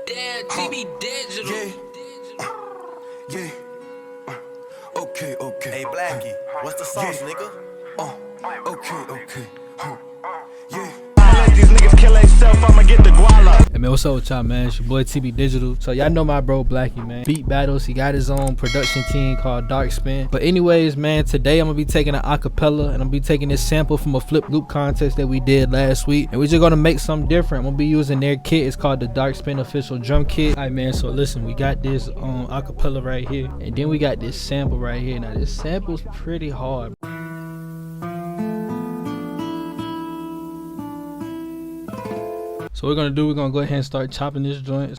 Damn, TV digital. Yeah. Okay. Hey, Blackie, what's the sauce, nigga? Okay. Yeah. Let these niggas kill themselves, I'ma get the guala. Hey man, what's up with y'all, man? It's your boy TB Digital. So y'all know my bro Blackie, man. Beat battles. He got his own production team called Dark Spin. But anyways, man, today I'm gonna be taking an acapella and I'm gonna be taking this sample from a flip loop contest that we did last week. And we're just gonna make something different. I'm gonna be using their kit. It's called the Dark Spin official drum kit. Alright, man. So listen, we got this acapella right here, and then we got this sample right here. Now this sample's pretty hard. So what we're gonna go ahead and start chopping this joint.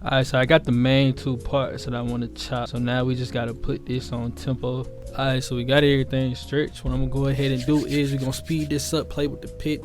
Alright, so I got the main two parts that I want to chop. So now we just gotta put this on tempo. Alright, so we got everything stretched. What I'm gonna go ahead and do is we're gonna speed this up, play with the pitch.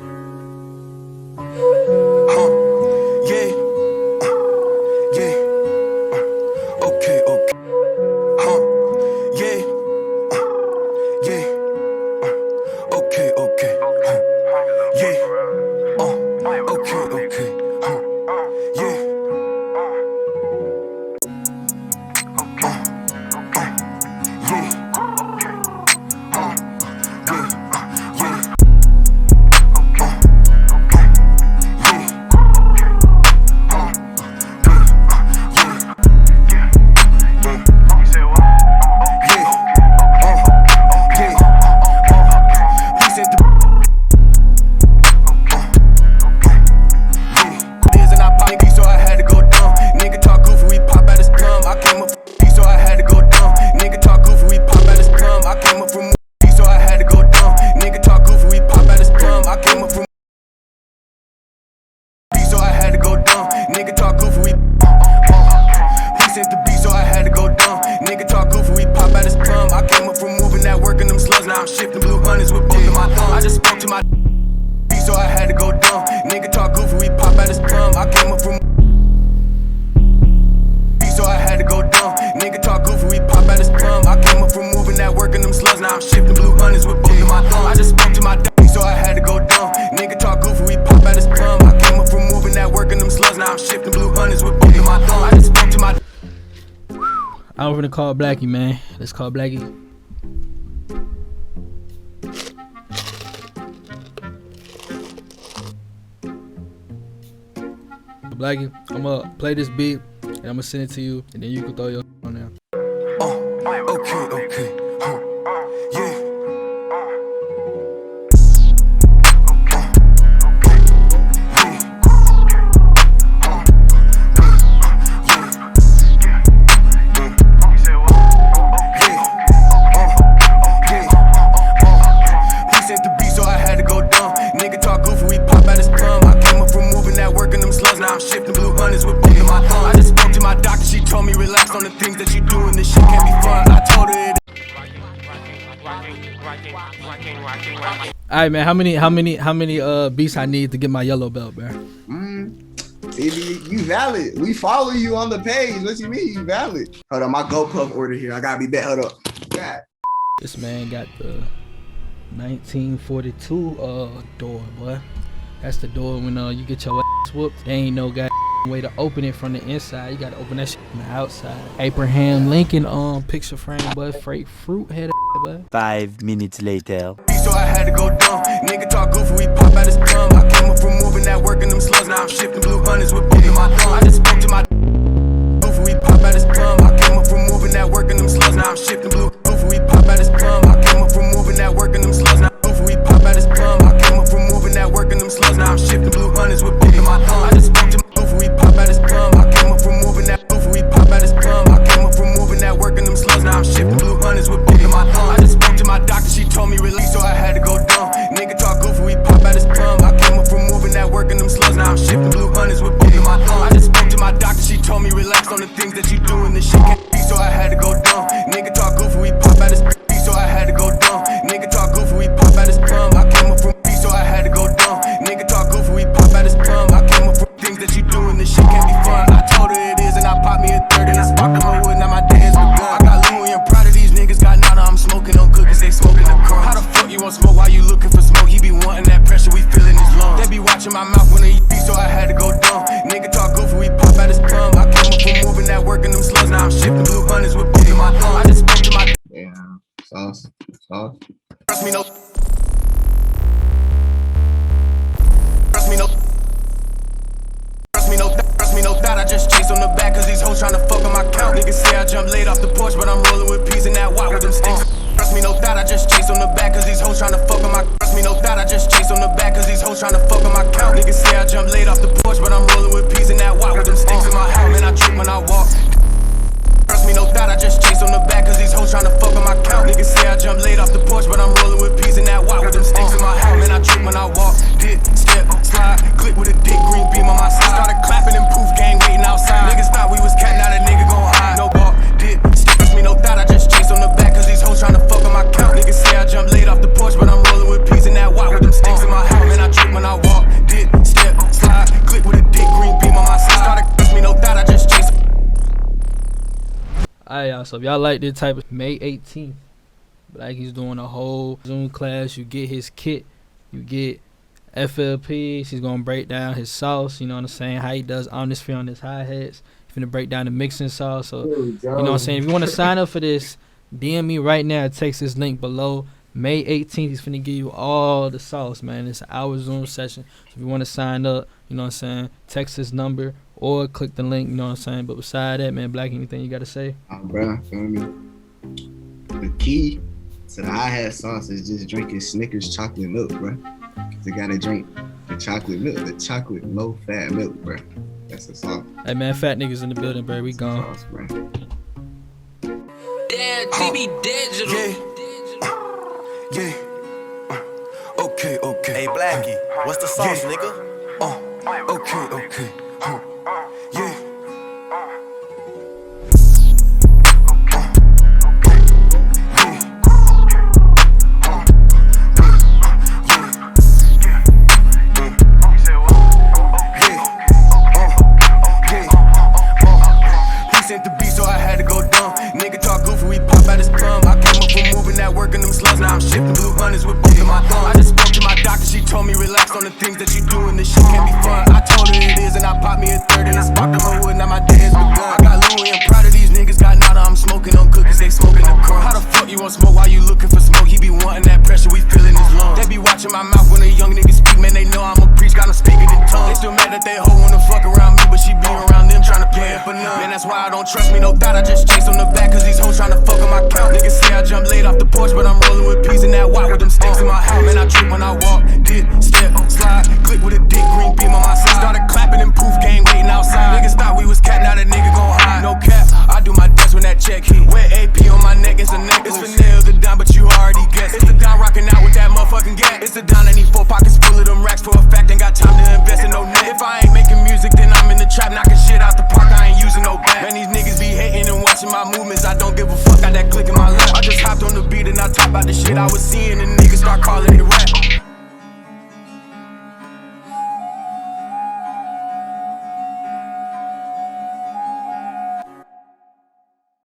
Now I'm shifting blue hundreds with both of my thumbs. I just spoke to my so I had to go dumb. Nigga talk goofy, we pop out his plum. I came up from so I had to go dumb. Nigga talk goofy, we pop out his plum. I came up from moving that work and them slugs. Now I'm shifting blue hundreds with both of my thumbs. I just spoke to my so I had to go dumb. Nigga talk goofy, we pop out his plum. I came up from moving that work and them slugs. Now I'm shifting blue hundreds with both of my thumbs. I just spoke to my I'm gonna call Blackie, man. Let's call Blackie. Blackie, I'm gonna play this beat and I'm gonna send it to you, and then you can throw your on there. Okay. Yeah. Now I'm shifting blue hundreds with both of my thumbs. I just spoke to my doctor, she told me relax on the things that you doing. This shit can't be fun. I told her it. Alright, man, how many beats I need to get my yellow belt, man? Baby, you valid. We follow you on the page. What you mean? You valid. Hold on, my GoPuff order here. I gotta be back. Hold up. God. This man got the 1942 door, boy. That's the door when you get your ass whooped. There ain't no way to open it from the inside. You gotta open that shit from the outside. Abraham Lincoln picture frame, boy. Freight fruit head, boy. 5 minutes later. So I had to go dumb. Nigga talk goofy, we pop out his plum. I came up from moving that work and them slugs. Now I'm shifting blue hundreds with both of my thumbs. I just spoke to my goofy, we pop out his plum. I came up from moving that work and them slugs. Now I'm shifting blue goofy, we pop out his plum. I came up from moving that work and them slugs. Now goofy, we pop out his plum. I came up from moving that work and them slugs. Now I'm shifting blue hundreds with both of my thumbs. I just spoke to my goofy, we pop out his plum. I came up from moving that goofy, we pop out his plum. I came up from moving that work and them slugs. Now I'm shifting blue hundreds with both of my thumbs. I just spoke to my doctor, she told me release, so I had to go dumb. Nigga talk goofy, we pop out his plum. I came up from moving that work and them slugs. Now I'm shifting blue hundreds with both of my thumbs. I just spoke to my doctor, she told me relax on the things that you doing. This shit can't be, so I had to go dumb. Nigga talk goofy, we looking for smoke. He be wanting that pressure, we feel in his lungs. They be watching my mouth when he beat, so I had to go dumb. Nigga talk goofy, we pop out his plum. I came up from moving that work in them slugs. Now I'm shifting blue hunters with both of my thumb. I just spoke to my Damn. Sauce. trust me, no. Trust me, no. Trust me, no. Trust me, no thought. I just chase on the back, cause these hoes tryna fuck on my count. Niggas say I jumped late off the porch, but I'm rolling with peas in that white with them sticks. Trust me, no thought. I just chase on the back, cause these hoes tryna fuck on my. Trust me, no thought. I just chase on the back, cause these hoes tryna fuck on my count. Niggas say I jumped late off the porch, but I'm rolling with peas in that white with them sticks in my house. Man, I trip when I walk. Trust me, no thought. I just chase on the back, cause these hoes tryna fuck on my count. Niggas say I jumped late off the porch, but I'm rolling with peas in that white with them sticks in my house. Man, I trip when I walk. Dip, step, slide, click with a dick, green beam on my side. Started clapping and poof, gang waiting outside. Niggas thought we was cat, now that nigga gon' hide. No ball, dip, step. Trust me, no thought. I just chase on the back, cause these hoes tryna fuck on my count. Niggas say I jumped late off the porch, but I'm rolling with peas in that white with them sticks in my house. Man, I trip when I walk. Dip, step, slide, click with a dick, green beam on my side. Started, trust me, no thought. I just chase. Alright, y'all, so if y'all like this type of May 18th, Blackie's doing a whole Zoom class. You get his kit, you get FLP. She's gonna break down his sauce, you know what I'm saying, how he does omnisphere on his hi-hats. He's gonna break down the mixing sauce. So you know what I'm saying, if you want to sign up for this, DM me right now, text this link below. May 18th, he's finna give you all the sauce, man. It's an hour Zoom session. So if you want to sign up, you know what I'm saying, text this number or click the link, you know what I'm saying. But beside that, man, Black, anything you gotta say? Bro, feel me? The key to the hi-hat sauce is just drinking Snickers chocolate milk, bro. Cause you gotta drink the chocolate milk, the chocolate low-fat milk, bro. That's the sauce. Hey, man, fat niggas in the building, bro. We gone. Sauce, bro. Damn, TB Digital. Yeah. Okay. Hey, Blackie, what's the sauce, nigga? Okay. Yeah. Sent the beat, so I had to go dumb. Nigga talk goofy, we pop out his plum. I came up from moving that work in them slugs. Now I'm shifting blue hunters with both of my thumb. I just spoke to my doctor, she told me relax on the things that you do, and this shit can't be fun. I told her it is, and I popped me a 30 and sparked up my wood. Now my day has begun. I got Louis and proud of these niggas. Got nada, I'm smoking on cookies, they smoking the crumb. How the fuck you want smoke while you looking for smoke? He be wanting that pressure, we feel in his lungs. They be watching my mouth when a young nigga speak, man. They know I'm a preach, got them speaking in tongues. They still mad that they hoe wanna fuck around me, but she be around them trying to play it for none. Man, that's why I don't trust me, no thought. I just chase on the back, cause these hoes tryna fuck on my count. Niggas say I jumped late off the porch, but I'm rolling with peas in that white with them sticks in my house. Man, I trip when I walk, dip, step, slide, click with a dick, green beam on my side. Started clapping and poof, gang waiting outside. Niggas thought we was cat, now that nigga gon' hide. No cap, I do my best when that check hit.